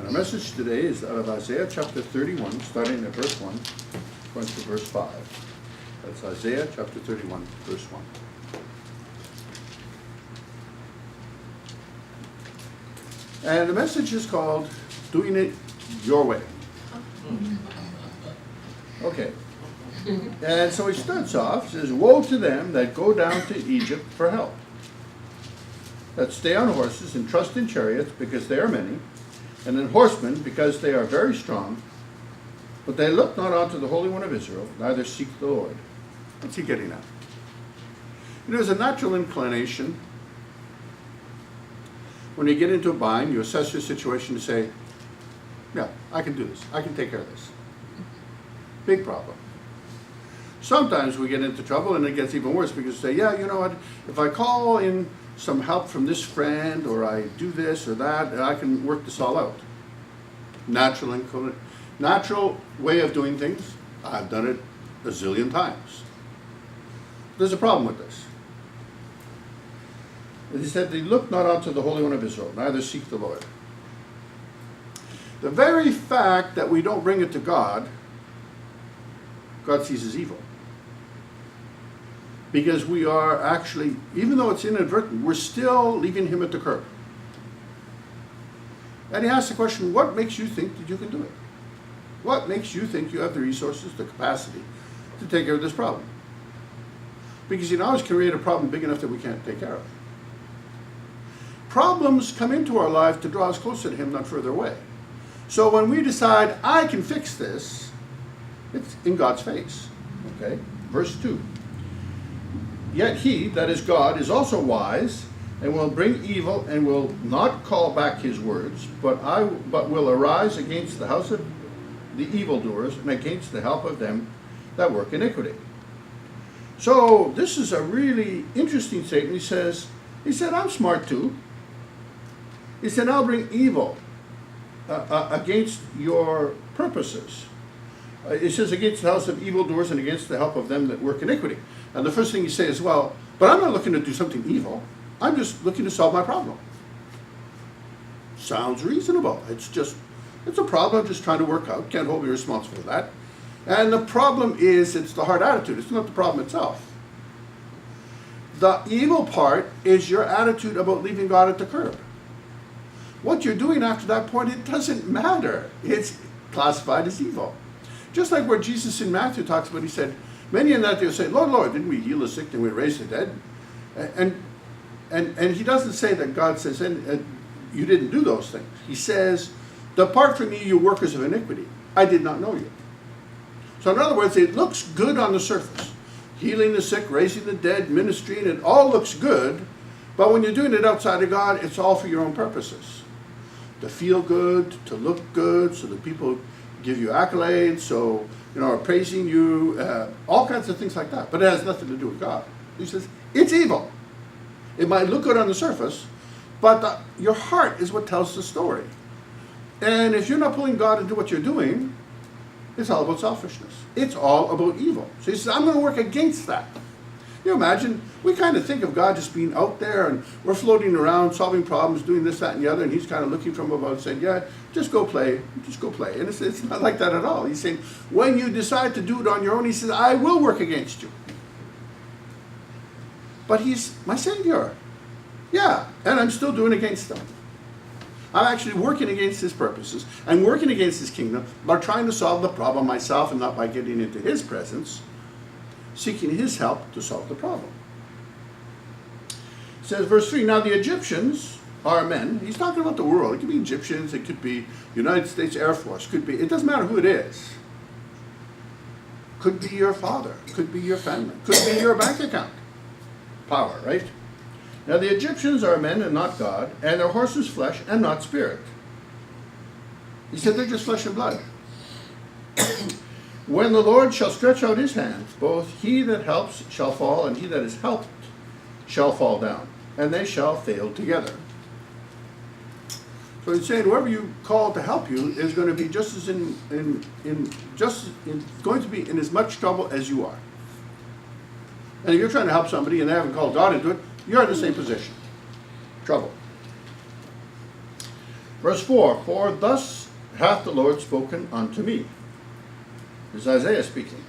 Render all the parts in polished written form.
And our message today is out of Isaiah chapter 31, starting at verse 1, going to verse 5. That's Isaiah chapter 31, verse 1. And the message is called Doing It Your Way. Okay. And so he starts off, says, "Woe to them that go down to Egypt for help, that stay on horses and trust in chariots because they are many, and in horsemen because they are very strong, but they look not unto the Holy One of Israel, neither seek the Lord." What's he getting at? There's a natural inclination when you get into a bind, you assess your situation to say, yeah, I can do this. I can take care of this. Big problem. Sometimes we get into trouble and it gets even worse because we say, yeah, you know what, if I call in some help from this friend or I do this or that, I can work this all out. Natural way of doing things. I've done it a zillion times. There's a problem with this. He said, "They look not unto the Holy One of Israel, neither seek the Lord." The very fact that we don't bring it to God, God sees as evil. Because we are actually, even though it's inadvertent, we're still leaving him at the curb. And he asks the question, what makes you think that you can do it? What makes you think you have the resources, the capacity to take care of this problem? Because you can always create a problem big enough that we can't take care of. Problems come into our life to draw us closer to him, not further away. So when we decide, I can fix this, it's in God's face. Okay? Verse 2. "Yet he, that is God, is also wise, and will bring evil, and will not call back his words, but will arise against the house of the evildoers, and against the help of them that work iniquity." So this is a really interesting statement. He said, I'm smart too. He said, I'll bring evil against your purposes. It says, against the house of evildoers and against the help of them that work iniquity. And the first thing you say is, well, but I'm not looking to do something evil. I'm just looking to solve my problem. Sounds reasonable. It's a problem I'm just trying to work out. Can't hold me responsible for that. And the problem is, it's the hard attitude. It's not the problem itself. The evil part is your attitude about leaving God at the curb. What you're doing after that point, it doesn't matter. It's classified as evil. Just like where Jesus in Matthew talks about, he said, many in that day will say, Lord, Lord, didn't we heal the sick and we raise the dead? And he doesn't say that God says, and you didn't do those things. He says, depart from me, you workers of iniquity. I did not know you. So in other words, it looks good on the surface. Healing the sick, raising the dead, ministry, and it all looks good. But when you're doing it outside of God, it's all for your own purposes. To feel good, to look good, so that people give you accolades, so, are praising you, all kinds of things like that. But it has nothing to do with God. He says, it's evil. It might look good on the surface, but your heart is what tells the story. And if you're not pulling God into what you're doing, it's all about selfishness. It's all about evil. So he says, I'm going to work against that. You imagine, we kind of think of God just being out there and we're floating around, solving problems, doing this, that, and the other, and he's kind of looking from above saying, yeah, just go play. And it's not like that at all. He's saying, when you decide to do it on your own, he says, I will work against you. But he's my Savior. Yeah, and I'm still doing against him. I'm actually working against his purposes. I'm working against his kingdom by trying to solve the problem myself and not by getting into his presence, seeking his help to solve the problem. It says, verse 3, now the Egyptians are men. He's talking about the world. It could be Egyptians. It could be United States Air Force. It doesn't matter who it is. Could be your father. Could be your family. Could be your bank account. Power, right? Now the Egyptians are men and not God, and their horses flesh and not spirit. He said they're just flesh and blood. When the Lord shall stretch out his hands, both he that helps shall fall, and he that is helped shall fall down, and they shall fail together. So he's saying whoever you call to help you is going to be just as going to be in as much trouble as you are. And if you're trying to help somebody and they haven't called God into it, you're in the same position. Trouble. Verse 4, for thus hath the Lord spoken unto me. This is Isaiah speaking.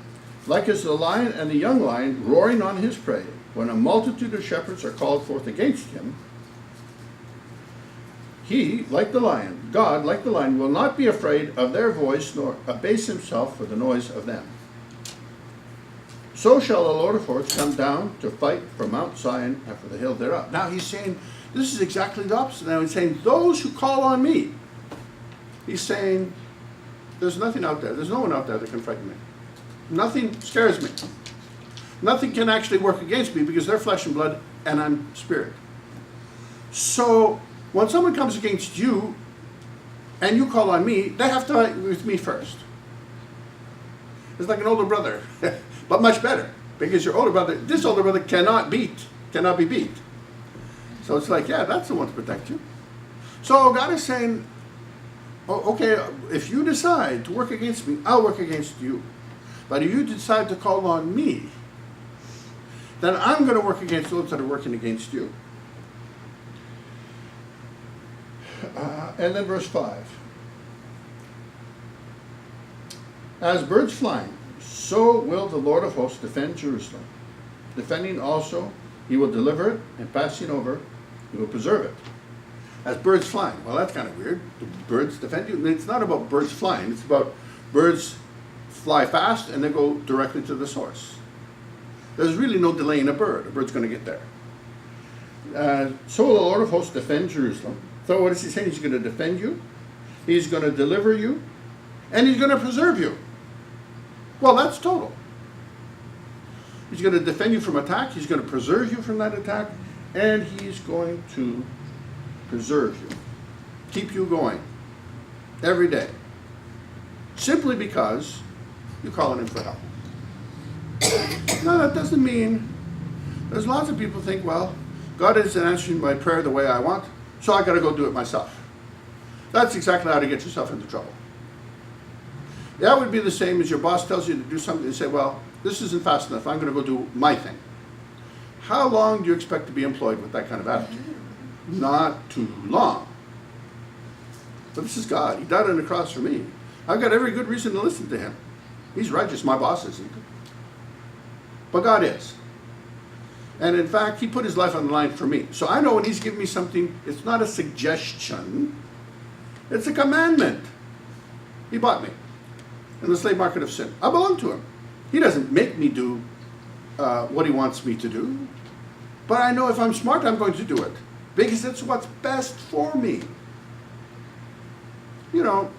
Like as the lion and the young lion roaring on his prey, when a multitude of shepherds are called forth against him, he, like the lion, God, like the lion, will not be afraid of their voice, nor abase himself for the noise of them. So shall the Lord of hosts come down to fight for Mount Zion and for the hill thereof. Now he's saying, this is exactly the opposite. Now he's saying, those who call on me. He's saying, there's nothing out there. There's no one out there that can frighten me. Nothing scares me. Nothing can actually work against me because they're flesh and blood and I'm spirit. So when someone comes against you and you call on me, they have to fight with me first. It's like an older brother, but much better. Because your older brother, this older brother cannot be beat. So it's like, yeah, that's the one to protect you. So God is saying, oh, okay, if you decide to work against me, I'll work against you. But if you decide to call on me, then I'm going to work against those that are working against you. And then verse 5. As birds flying, so will the Lord of hosts defend Jerusalem. Defending also, he will deliver it, and passing over, he will preserve it. As birds flying. Well, that's kind of weird. Do birds defend you? It's not about birds flying. It's about birds fly fast and they go directly to the source. There's really no delaying a bird. A bird's going to get there. So will the Lord of hosts defend Jerusalem. So what is he saying? He's going to defend you. He's going to deliver you. And he's going to preserve you. Well, that's total. He's going to defend you from attack. He's going to preserve you from that attack. And he's going to preserve you. Keep you going. Every day. Simply because you call on him for help. No, that doesn't mean, there's lots of people think, well, God isn't answering my prayer the way I want, so I got to go do it myself. That's exactly how to get yourself into trouble. That would be the same as your boss tells you to do something and say, well, this isn't fast enough, I'm going to go do my thing. How long do you expect to be employed with that kind of attitude? Not too long. But this is God. He died on the cross for me. I've got every good reason to listen to him. He's righteous. My boss isn't. But God is. And in fact, he put his life on the line for me. So I know when he's giving me something, it's not a suggestion. It's a commandment. He bought me in the slave market of sin. I belong to him. He doesn't make me do what he wants me to do. But I know if I'm smart, I'm going to do it. Because it's what's best for me. You know,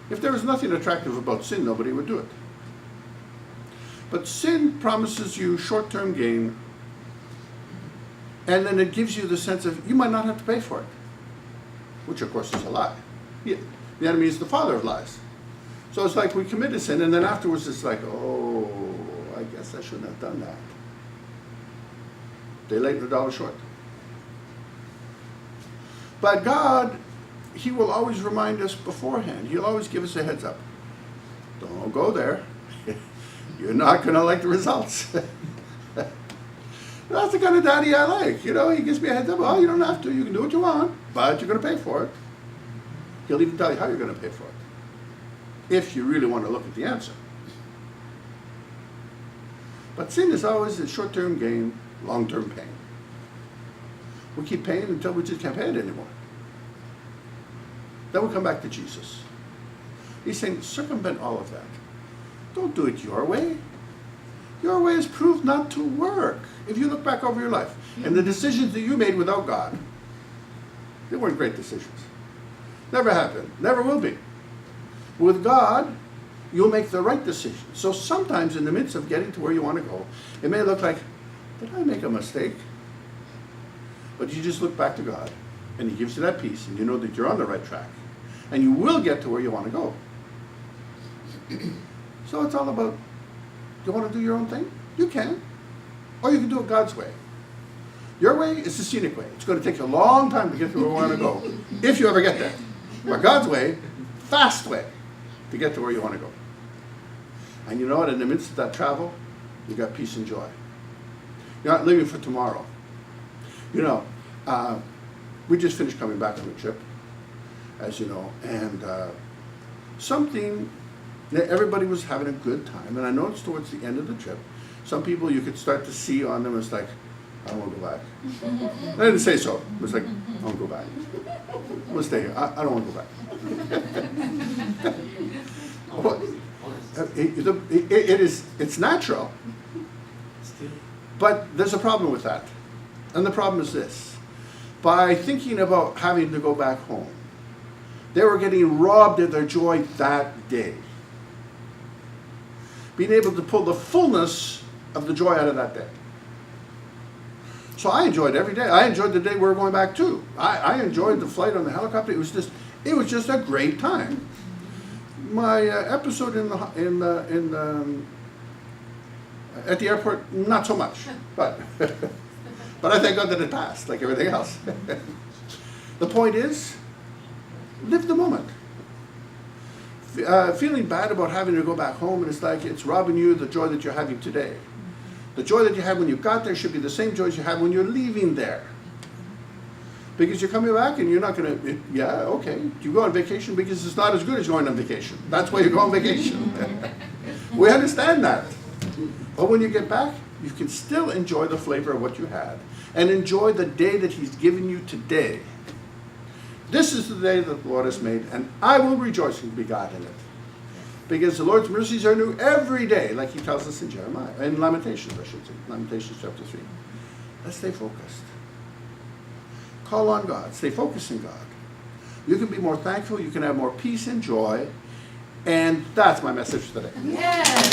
if there was nothing attractive about sin, nobody would do it. But sin promises you short-term gain, and then it gives you the sense of you might not have to pay for it, which of course is a lie. Yeah. The enemy is the father of lies. So it's like we commit a sin, and then afterwards it's like, oh, I guess I shouldn't have done that. Day late and a dollar short. But God, he will always remind us beforehand. He'll always give us a heads up. Don't go there. You're not going to like the results. That's the kind of daddy I like. You know, he gives me a heads up. Oh, you don't have to. You can do what you want, but you're going to pay for it. He'll even tell you how you're going to pay for it, if you really want to look at the answer. But sin is always a short-term gain, long-term pain. We keep paying until we just can't pay it anymore. Then we come back to Jesus. He's saying, circumvent all of that. Don't do it your way. Your way is proved not to work. If you look back over your life, and the decisions that you made without God, they weren't great decisions. Never have been. Never will be. With God, you'll make the right decision. So sometimes in the midst of getting to where you want to go, it may look like, did I make a mistake? But you just look back to God, and he gives you that peace, and you know that you're on the right track. And you will get to where you want to go. So it's all about, you want to do your own thing? You can. Or you can do it God's way. Your way is the scenic way. It's going to take you a long time to get to where you want to go, if you ever get there. But God's way, fast way to get to where you want to go. And you know what? In the midst of that travel, you got peace and joy. You're not living for tomorrow. You know, we just finished coming back on the trip. as you know, and everybody was having a good time, and I noticed towards the end of the trip, some people you could start to see on them, it's like, I don't want to go back. I didn't say so. It was like, I don't want to go back. I'm going to stay here. I don't want to go back. Well, it's natural. But there's a problem with that. And the problem is this. By thinking about having to go back home, they were getting robbed of their joy that day. Being able to pull the fullness of the joy out of that day. So I enjoyed every day. I enjoyed the day we were going back too. I enjoyed the flight on the helicopter. It was just a great time. My episode at the airport, not so much, but I thank God that it passed, like everything else. The point is, live the moment. Feeling bad about having to go back home, and it's robbing you of the joy that you're having today. The joy that you had when you got there should be the same joy you had when you're leaving there. Because you're coming back and you're not going to, you go on vacation because it's not as good as going on vacation. That's why you go on vacation. We understand that. But when you get back, you can still enjoy the flavor of what you had and enjoy the day that He's given you today. This is the day that the Lord has made, and I will rejoice and be glad in it. Because the Lord's mercies are new every day, like He tells us in Lamentations, I should say, Lamentations chapter 3. Let's stay focused. Call on God. Stay focused in God. You can be more thankful. You can have more peace and joy. And that's my message today. Yes.